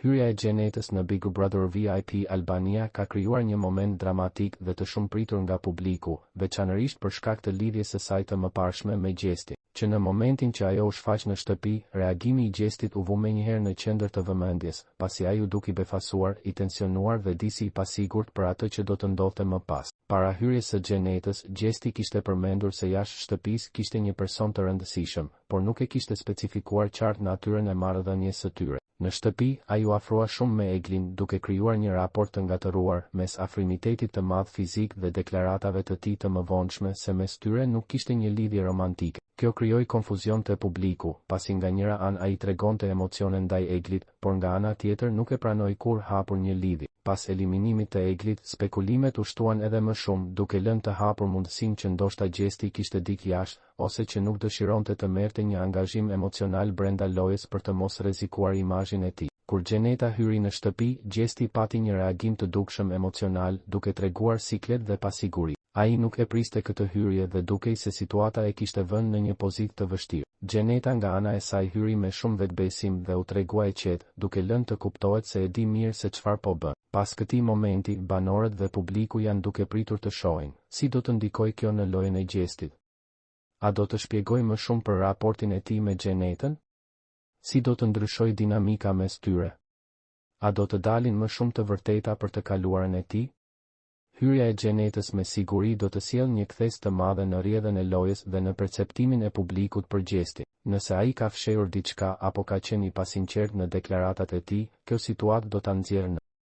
Hyrja e Gjenetës në Big Brother VIP Albania ka krijuar një moment dramatik dhe të shumëpritur nga publiku, veçanërisht për shkak të lidhjes së saj të mëparshme me Gjestin, që në momentin që ajo u shfaq në shtëpi, reagimi i Gjestit u vu menjëherë në qendër të vëmendjes, pasi ai u duki befasuar, i tensionuar dhe disi i pasigurt për atë që do të ndodhte më pas. Para hyrjes së Gjenetës, Gjesti kishte përmendur se jashtë shtëpisë kishte një person të rëndësishëm, por nuk e kishte specifikuar qartë natyrën e marrëdhënies së tyre. Në shtëpi, ai u afrua shumë me Eglin, duke krijuar një raport të ngatëruar mes afrimitetit të madh fizik dhe deklaratave të tij të mëvonshme se mes tyre nuk kishte një lidhje romantike. Kjo krijoi konfuzion te publiku, pasi nga njëra anë ai tregonte emocione ndaj Eglit, por nga ana tjetër nuk e pranoi kur hapur një lidhje. Pas eliminimit të Eglit, spekulimet u shtuan edhe më shumë, duke lënë të hapur mundësinë që ndoshta Gjesti kishte dik jashtë, ose që nuk dëshironte të merrte një angazhim emocional brenda lojës për të mos rrezikuar imazhin e tij. Kur Gjeneta hyri në shtëpi, Gjesti pati një reagim të dukshëm emocional, duke treguar siklet dhe pasiguri. Ai nuk e priste këtë hyrje dhe dukej se situata e kishte vënë në një pozitë të vështirë. Gjeneta nga ana e saj hyri me shumë vetbesim dhe u tregua e qetë, duke lënë të kuptohet se e di mirë se çfarë po bën. Pas këtij momenti, banorët dhe publiku janë duke pritur të shohin si do të ndikojë kjo në lojën e Gjestit. A do të shpjegojë më shumë për raportin e tij me Gjenetën? Si do të ndryshojë dinamika mes tyre? A do të dalin më shumë të vërteta për të kaluarën e tij? Hyrja e Gjenetës me siguri do të sjellë një kthes të madhe në rrjedhën e lojës dhe në perceptimin e publikut për Gjestin. Nëse ai ka fshehur diçka apo ka qenë i pasinqert në deklaratat e tij, kjo situatë do ta nxjerrë